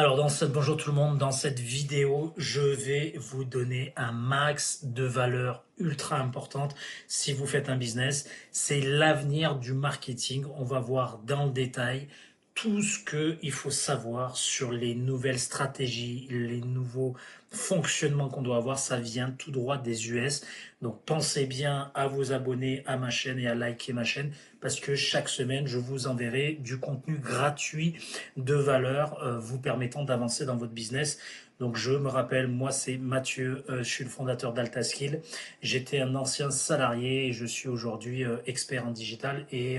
Bonjour tout le monde, dans cette vidéo, je vais vous donner un max de valeurs ultra importantes si vous faites un business. C'est l'avenir du marketing. On va voir dans le détail tout ce qu'il faut savoir sur les nouvelles stratégies, les nouveaux fonctionnements qu'on doit avoir. Ça vient tout droit des US. Donc pensez bien à vous abonner à ma chaîne et à liker ma chaîne parce que chaque semaine, je vous enverrai du contenu gratuit de valeur vous permettant d'avancer dans votre business. Donc je me rappelle, moi c'est Mathieu, je suis le fondateur d'Altaskill. J'étais un ancien salarié et je suis aujourd'hui expert en digital et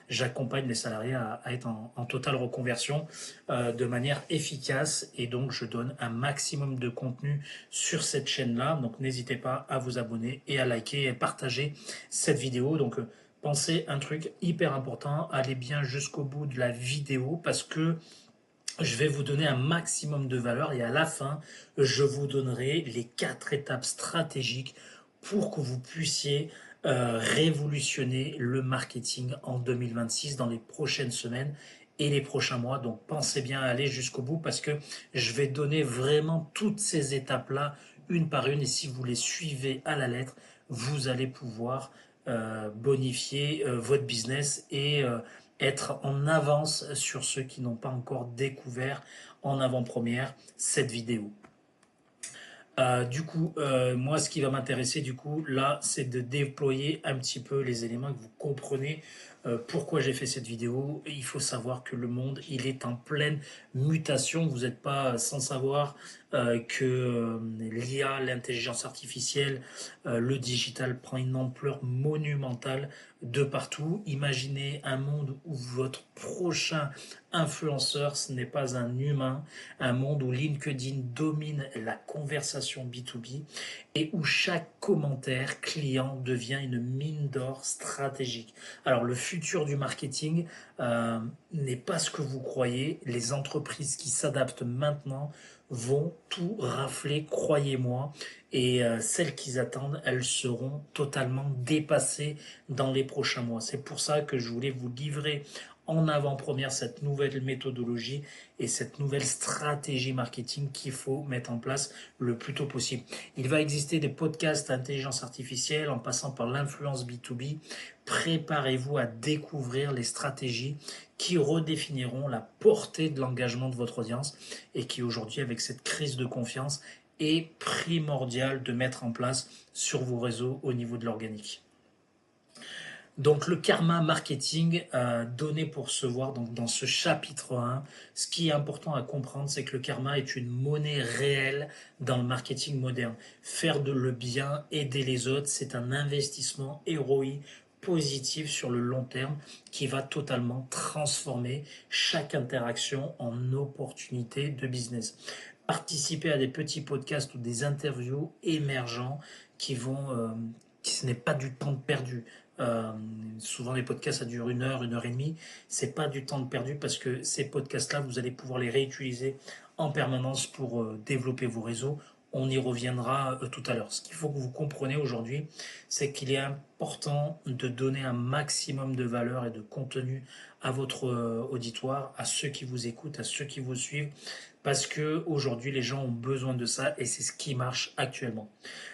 j'accompagne les salariés à être en totale reconversion de manière efficace et donc je donne un maximum de contenu sur cette chaîne-là. Donc n'hésitez pas à vous abonner et à liker et partager cette vidéo. Donc pensez un truc hyper important, allez bien jusqu'au bout de la vidéo parce que je vais vous donner un maximum de valeur et à la fin, je vous donnerai les 4 étapes stratégiques pour que vous puissiez révolutionner le marketing en 2026 dans les prochaines semaines et les prochains mois. Donc pensez bien à aller jusqu'au bout parce que je vais donner vraiment toutes ces étapes-là une par une et si vous les suivez à la lettre, vous allez pouvoir bonifier votre business et être en avance sur ceux qui n'ont pas encore découvert en avant-première cette vidéo. Moi, ce qui va m'intéresser, là, c'est de déployer un petit peu les éléments que vous comprenez pourquoi j'ai fait cette vidéo. Il faut savoir que le monde, il est en pleine mutation. Vous n'êtes pas sans savoir que l'IA, l'intelligence artificielle, le digital prend une ampleur monumentale de partout. Imaginez un monde où votre prochain influenceur, ce n'est pas un humain, un monde où LinkedIn domine la conversation B2B et où chaque commentaire client devient une mine d'or stratégique. Alors le futur du marketing n'est pas ce que vous croyez. Les entreprises qui s'adaptent maintenant vont tout rafler, croyez-moi, et celles qu'ils attendent, elles seront totalement dépassées dans les prochains mois. C'est pour ça que je voulais vous livrer en avant-première cette nouvelle méthodologie et cette nouvelle stratégie marketing qu'il faut mettre en place le plus tôt possible. Il va exister des podcasts d'intelligence artificielle en passant par l'influence B2B. Préparez-vous à découvrir les stratégies qui redéfiniront la portée de l'engagement de votre audience et qui aujourd'hui, avec cette crise de confiance, est primordial de mettre en place sur vos réseaux au niveau de l'organique. Donc le karma marketing donné pour se voir donc dans ce chapitre 1, ce qui est important à comprendre, c'est que le karma est une monnaie réelle dans le marketing moderne. Faire de le bien, aider les autres, c'est un investissement héroïque positif sur le long terme qui va totalement transformer chaque interaction en opportunité de business. Participer à des petits podcasts ou des interviews émergents ce n'est pas du temps perdu. Euh, Souvent les podcasts ça dure une heure et demie. C'est pas du temps perdu parce que ces podcasts-là, vous allez pouvoir les réutiliser en permanence pour développer vos réseaux. On y reviendra tout à l'heure. Ce qu'il faut que vous compreniez aujourd'hui, c'est qu'il est important de donner un maximum de valeur et de contenu à votre auditoire, à ceux qui vous écoutent, à ceux qui vous suivent, parce que aujourd'hui les gens ont besoin de ça et c'est ce qui marche actuellement.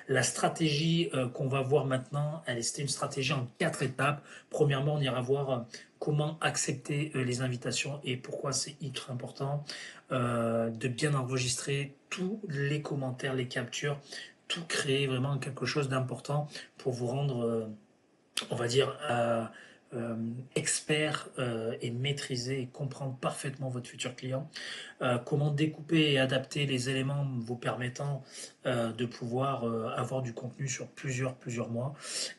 La stratégie qu'on va voir maintenant, c'était une stratégie en 4 étapes. Premièrement, on ira voir comment accepter les invitations et pourquoi c'est hyper important de bien enregistrer tous les commentaires, les captures, tout créer vraiment quelque chose d'important pour vous rendre, on va dire, euh, expert et maîtriser et comprendre parfaitement votre futur client. Comment découper et adapter les éléments vous permettant de pouvoir avoir du contenu sur plusieurs mois.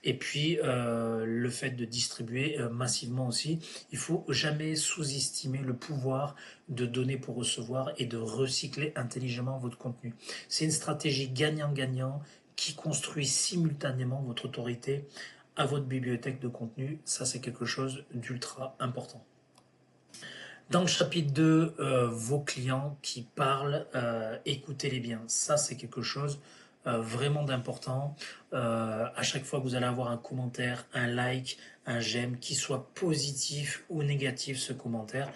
Et puis le fait de distribuer massivement aussi. Il faut jamais sous-estimer le pouvoir de donner pour recevoir et de recycler intelligemment votre contenu. C'est une stratégie gagnant-gagnant qui construit simultanément votre autorité à votre bibliothèque de contenu. Ça, c'est quelque chose d'ultra important. Dans le chapitre 2, vos clients qui parlent, écoutez-les bien. Ça, c'est quelque chose vraiment d'important. À chaque fois que vous allez avoir un commentaire, un like, un j'aime, qu'il soit positif ou négatif ce commentaire,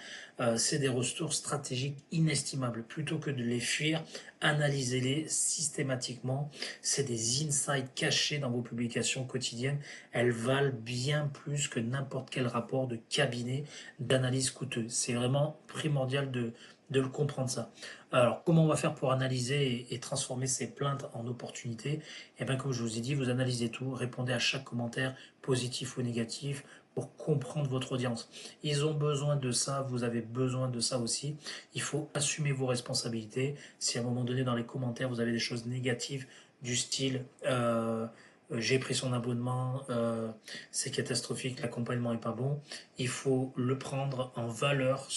c'est des ressources stratégiques inestimables. Plutôt que de les fuir, analysez-les systématiquement. C'est des insights cachés dans vos publications quotidiennes. Elles valent bien plus que n'importe quel rapport de cabinet d'analyse coûteux. C'est vraiment primordial de le comprendre ça. Alors, comment on va faire pour analyser et transformer ces plaintes en opportunités? Eh bien, comme je vous ai dit, vous analysez tout, répondez à chaque commentaire, positif ou négatif, pour comprendre votre audience. Ils ont besoin de ça, vous avez besoin de ça aussi. Il faut assumer vos responsabilités. Si à un moment donné dans les commentaires vous avez des choses négatives du style j'ai pris son abonnement, c'est catastrophique, l'accompagnement est pas bon, il faut le prendre en valeur,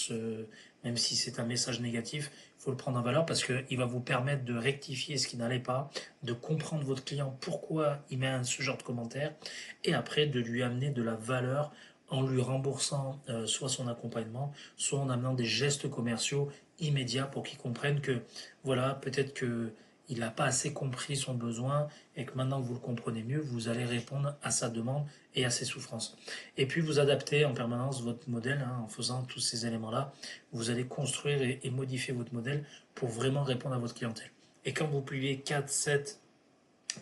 même si c'est un message négatif, il faut le prendre en valeur parce qu'il va vous permettre de rectifier ce qui n'allait pas, de comprendre votre client, pourquoi il met ce genre de commentaire, et après de lui amener de la valeur en lui remboursant soit son accompagnement, soit en amenant des gestes commerciaux immédiats pour qu'il comprenne que, voilà, peut-être que il n'a pas assez compris son besoin et que maintenant que vous le comprenez mieux, vous allez répondre à sa demande et à ses souffrances. Et puis vous adaptez en permanence votre modèle en faisant tous ces éléments-là. Vous allez construire et modifier votre modèle pour vraiment répondre à votre clientèle. Et quand vous publiez 4, 7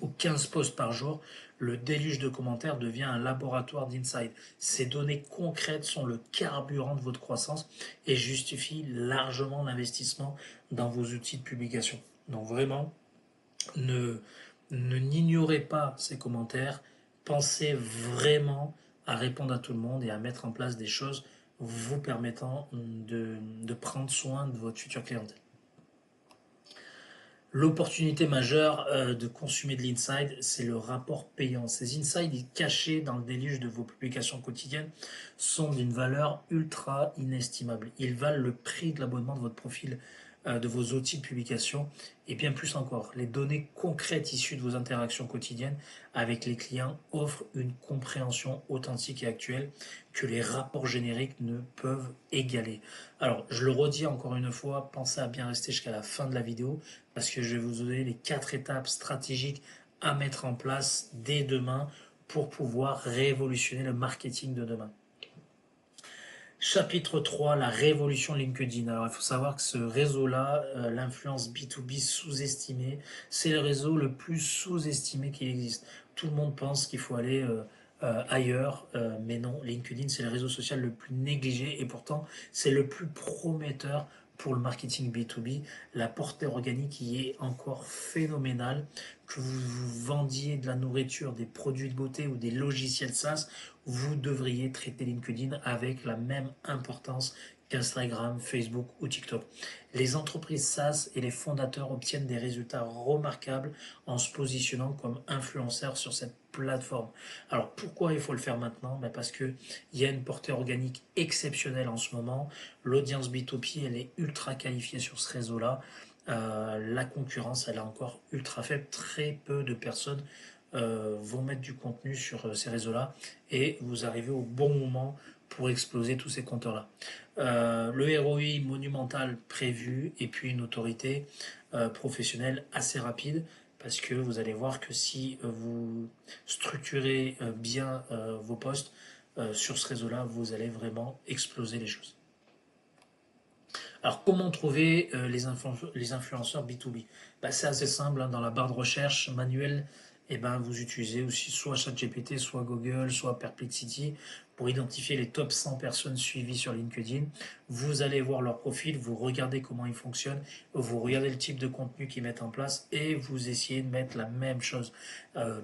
ou 15 posts par jour, le déluge de commentaires devient un laboratoire d'insight. Ces données concrètes sont le carburant de votre croissance et justifient largement l'investissement dans vos outils de publication. Donc vraiment, ne n'ignorez pas ces commentaires, pensez vraiment à répondre à tout le monde et à mettre en place des choses vous permettant de prendre soin de votre future clientèle. L'opportunité majeure de consommer de l'inside, c'est le rapport payant. Ces insides cachés dans le déluge de vos publications quotidiennes sont d'une valeur ultra inestimable. Ils valent le prix de l'abonnement de votre profil, de vos outils de publication et bien plus encore. Les données concrètes issues de vos interactions quotidiennes avec les clients offrent une compréhension authentique et actuelle que les rapports génériques ne peuvent égaler. Alors, je le redis encore une fois, pensez à bien rester jusqu'à la fin de la vidéo parce que je vais vous donner les 4 étapes stratégiques à mettre en place dès demain pour pouvoir révolutionner le marketing de demain. Chapitre 3, la révolution LinkedIn. Alors, il faut savoir que ce réseau-là, l'influence B2B sous-estimée, c'est le réseau le plus sous-estimé qui existe. Tout le monde pense qu'il faut aller ailleurs, mais non, LinkedIn, c'est le réseau social le plus négligé et pourtant, c'est le plus prometteur pour le marketing B2B. La portée organique y est encore phénoménale. Que vous vendiez de la nourriture, des produits de beauté ou des logiciels SaaS, vous devriez traiter LinkedIn avec la même importance qu'Instagram, Facebook ou TikTok. Les entreprises SaaS et les fondateurs obtiennent des résultats remarquables en se positionnant comme influenceurs sur cette plateforme. Alors pourquoi il faut le faire maintenant? Parce qu'il y a une portée organique exceptionnelle en ce moment. L'audience B2B, elle est ultra qualifiée sur ce réseau-là. La concurrence, elle est encore ultra faible. Très peu de personnes vont mettre du contenu sur ces réseaux-là et vous arrivez au bon moment pour exploser tous ces compteurs-là. Le ROI monumental prévu et puis une autorité professionnelle assez rapide parce que vous allez voir que si vous structurez bien vos postes sur ce réseau-là, vous allez vraiment exploser les choses. Alors, comment trouver les influenceurs B2B? C'est assez simple, dans la barre de recherche manuelle, vous utilisez aussi soit ChatGPT, soit Google, soit Perplexity pour identifier les top 100 personnes suivies sur LinkedIn. Vous allez voir leur profil, vous regardez comment ils fonctionnent, vous regardez le type de contenu qu'ils mettent en place et vous essayez de mettre la même chose.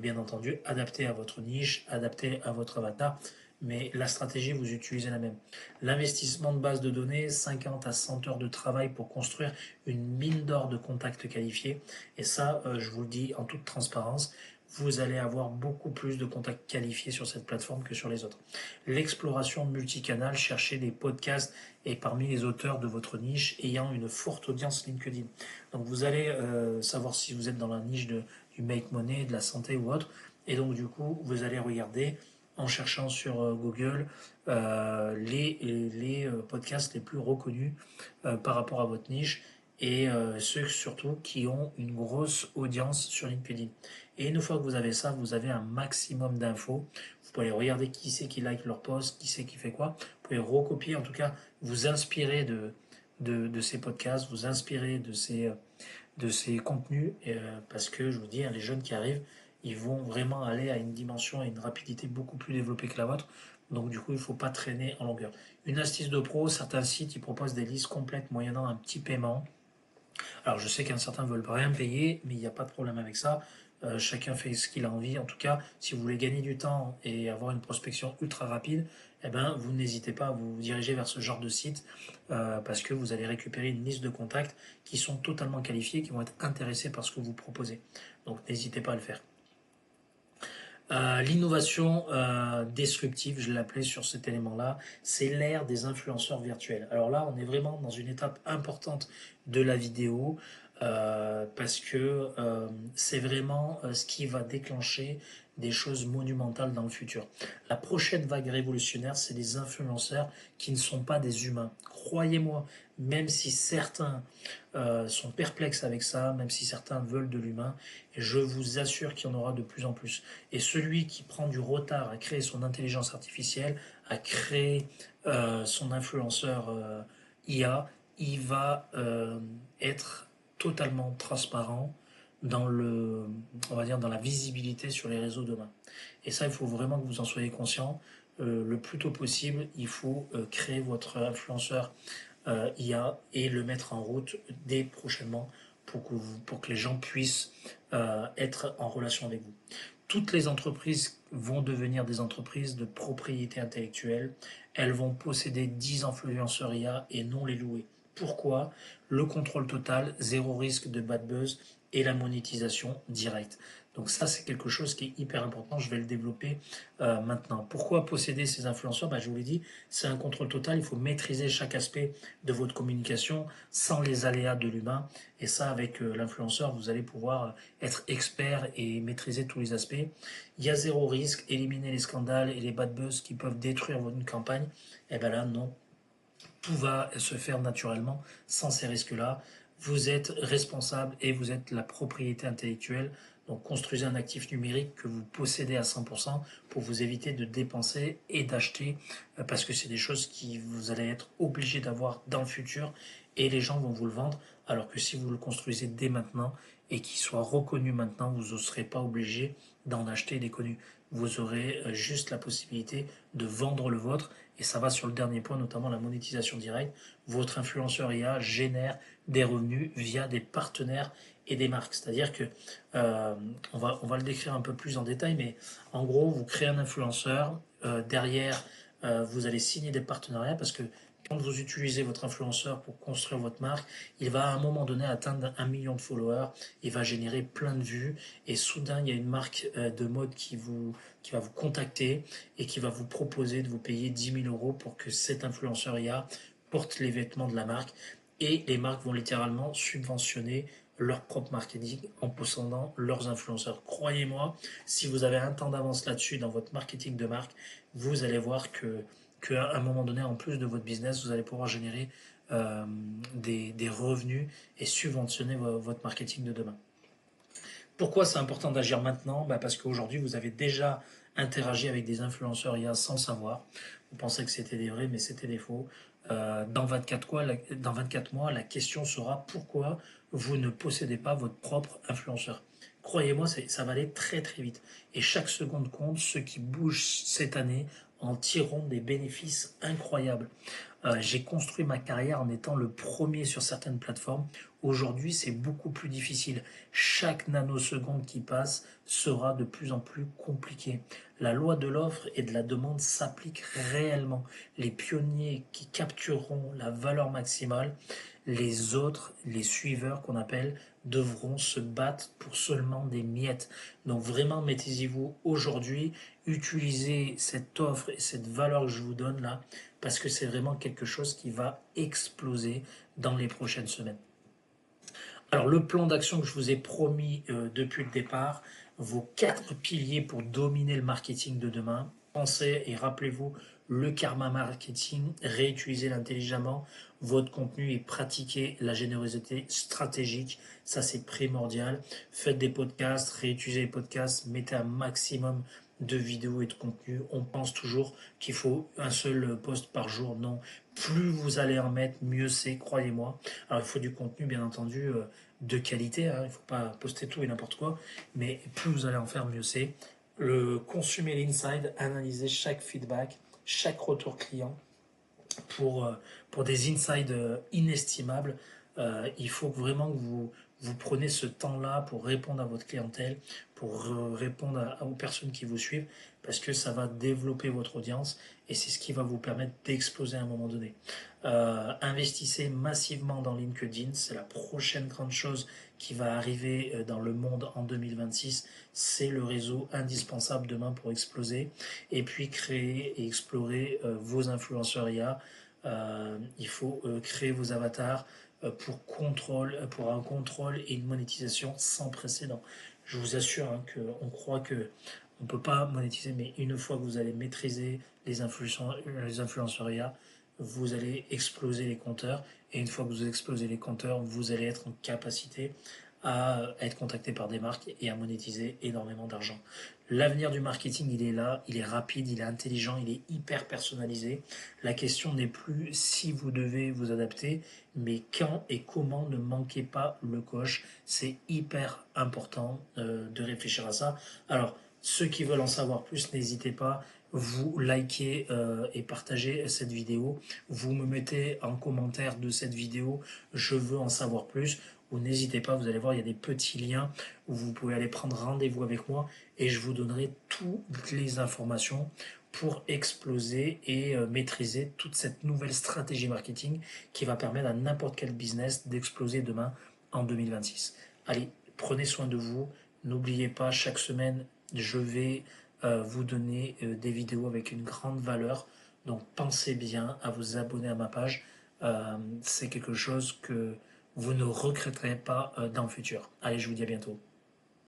Bien entendu, adapté à votre niche, adapté à votre avatar, mais la stratégie, vous utilisez la même. L'investissement de base de données, 50 à 100 heures de travail pour construire une mine d'or de contacts qualifiés. Et ça, je vous le dis en toute transparence, vous allez avoir beaucoup plus de contacts qualifiés sur cette plateforme que sur les autres. L'exploration multicanal, chercher des podcasts et parmi les auteurs de votre niche ayant une forte audience LinkedIn. Donc vous allez savoir si vous êtes dans la niche du make money, de la santé ou autre. Et donc du coup, vous allez regarder en cherchant sur Google les podcasts les plus reconnus par rapport à votre niche et ceux surtout qui ont une grosse audience sur LinkedIn. Et une fois que vous avez ça, vous avez un maximum d'infos. Vous pouvez aller regarder qui c'est qui like leur post, qui c'est qui fait quoi. Vous pouvez recopier, en tout cas, vous inspirer de ces podcasts, vous inspirer de ces contenus, parce que je vous dis, hein, les jeunes qui arrivent, ils vont vraiment aller à une dimension et une rapidité beaucoup plus développée que la vôtre. Donc du coup, il ne faut pas traîner en longueur. Une astuce de pro, certains sites, ils proposent des listes complètes moyennant un petit paiement. Alors je sais qu'un certain veulent rien payer, mais il n'y a pas de problème avec ça. Chacun fait ce qu'il a envie. En tout cas, si vous voulez gagner du temps et avoir une prospection ultra rapide, eh ben, vous n'hésitez pas à vous diriger vers ce genre de site, parce que vous allez récupérer une liste de contacts qui sont totalement qualifiés, qui vont être intéressés par ce que vous proposez. Donc n'hésitez pas à le faire. L'innovation disruptive, je l'appelais sur cet élément-là, c'est l'ère des influenceurs virtuels. Alors là, on est vraiment dans une étape importante de la vidéo, parce que c'est vraiment ce qui va déclencher des choses monumentales dans le futur. La prochaine vague révolutionnaire, c'est les influenceurs qui ne sont pas des humains. Croyez-moi, même si certains sont perplexes avec ça, même si certains veulent de l'humain, et je vous assure qu'il y en aura de plus en plus. Et celui qui prend du retard à créer son intelligence artificielle, à créer son influenceur IA, il va être totalement transparent dans on va dire dans la visibilité sur les réseaux demain. Et ça, il faut vraiment que vous en soyez conscient. Le plus tôt possible, il faut créer votre influenceur IA et le mettre en route dès prochainement pour que les gens puissent être en relation avec vous. Toutes les entreprises vont devenir des entreprises de propriété intellectuelle. Elles vont posséder 10 influenceurs IA et non les louer. Pourquoi? Le contrôle total, zéro risque de bad buzz et la monétisation directe. Donc ça, c'est quelque chose qui est hyper important. Je vais le développer maintenant. Pourquoi posséder ces influenceurs? Je vous l'ai dit, c'est un contrôle total. Il faut maîtriser chaque aspect de votre communication sans les aléas de l'humain. Et ça, avec l'influenceur, vous allez pouvoir être expert et maîtriser tous les aspects. Il y a zéro risque, éliminer les scandales et les bad buzz qui peuvent détruire votre campagne. Et bien là, non. Tout va se faire naturellement sans ces risques-là. Vous êtes responsable et vous êtes la propriété intellectuelle. Donc construisez un actif numérique que vous possédez à 100% pour vous éviter de dépenser et d'acheter, parce que c'est des choses qui vous allez être obligé d'avoir dans le futur et les gens vont vous le vendre, alors que si vous le construisez dès maintenant et qu'il soit reconnu maintenant, vous ne serez pas obligé d'en acheter des connus. Vous aurez juste la possibilité de vendre le vôtre, et ça va sur le dernier point, notamment la monétisation directe. Votre influenceur IA génère des revenus via des partenaires et des marques. C'est-à-dire que on va le décrire un peu plus en détail, mais en gros, vous créez un influenceur, derrière, vous allez signer des partenariats parce que quand vous utilisez votre influenceur pour construire votre marque, il va à un moment donné atteindre 1 million de followers, il va générer plein de vues, et soudain, il y a une marque de mode qui va vous contacter et qui va vous proposer de vous payer 10 000 € pour que cet influenceur IA porte les vêtements de la marque. Et les marques vont littéralement subventionner leur propre marketing en possédant leurs influenceurs. Croyez-moi, si vous avez un temps d'avance là-dessus dans votre marketing de marque, vous allez voir qu'à un moment donné, en plus de votre business, vous allez pouvoir générer des revenus et subventionner votre marketing de demain. Pourquoi c'est important d'agir maintenant? Parce qu'aujourd'hui, vous avez déjà interagi avec des influenceurs IA sans savoir. Vous pensez que c'était des vrais, mais c'était des faux. Dans 24 mois, la question sera pourquoi vous ne possédez pas votre propre influenceur. Croyez-moi, ça va aller très très vite. Et chaque seconde compte. Ceux qui bougent cette année en tireront des bénéfices incroyables. J'ai construit ma carrière en étant le premier sur certaines plateformes. Aujourd'hui, c'est beaucoup plus difficile. Chaque nanoseconde qui passe sera de plus en plus compliquée. La loi de l'offre et de la demande s'applique réellement. Les pionniers qui captureront la valeur maximale, les autres, les suiveurs qu'on appelle, devront se battre pour seulement des miettes. Donc vraiment, mettez-y-vous aujourd'hui, utilisez cette offre et cette valeur que je vous donne là, parce que c'est vraiment quelque chose qui va exploser dans les prochaines semaines. Alors le plan d'action que je vous ai promis depuis le départ, vos 4 piliers pour dominer le marketing de demain, pensez et rappelez-vous le karma marketing, réutilisez intelligemment votre contenu et pratiquez la générosité stratégique. Ça, c'est primordial. Faites des podcasts, réutilisez les podcasts, mettez un maximum de vidéos et de contenu. On pense toujours qu'il faut un seul post par jour. Non, plus vous allez en mettre, mieux c'est, croyez-moi. Alors, il faut du contenu, bien entendu, de qualité. Hein. Il ne faut pas poster tout et n'importe quoi. Mais plus vous allez en faire, mieux c'est. Consumer l'inside, analyser chaque feedback, chaque retour client pour des insights inestimables. Il faut vraiment que vous preniez ce temps-là pour répondre à votre clientèle, pour répondre aux personnes qui vous suivent, parce que ça va développer votre audience et c'est ce qui va vous permettre d'exploser à un moment donné. Investissez massivement dans LinkedIn, c'est la prochaine grande chose qui va arriver dans le monde en 2026. C'est le réseau indispensable demain pour exploser. Et puis créer et explorer vos influenceurs IA. Il faut créer vos avatars pour un contrôle et une monétisation sans précédent. Je vous assure hein, qu'on croit que on ne peut pas monétiser, mais une fois que vous allez maîtriser les influenceurs IA, vous allez exploser les compteurs. Et une fois que vous explosez les compteurs, vous allez être en capacité à être contacté par des marques et à monétiser énormément d'argent. L'avenir du marketing, il est là, il est rapide, il est intelligent, il est hyper personnalisé. La question n'est plus si vous devez vous adapter, mais quand et comment. Ne manquez pas le coche. C'est hyper important de réfléchir à ça. Alors, ceux qui veulent en savoir plus, n'hésitez pas, vous likez et partagez cette vidéo. Vous me mettez en commentaire de cette vidéo, je veux en savoir plus. Ou n'hésitez pas, vous allez voir, il y a des petits liens où vous pouvez aller prendre rendez-vous avec moi et je vous donnerai toutes les informations pour exploser et maîtriser toute cette nouvelle stratégie marketing qui va permettre à n'importe quel business d'exploser demain en 2026. Allez, prenez soin de vous. N'oubliez pas, chaque semaine, je vais vous donner des vidéos avec une grande valeur. Donc pensez bien à vous abonner à ma page. C'est quelque chose que vous ne regretterez pas dans le futur. Allez, je vous dis à bientôt.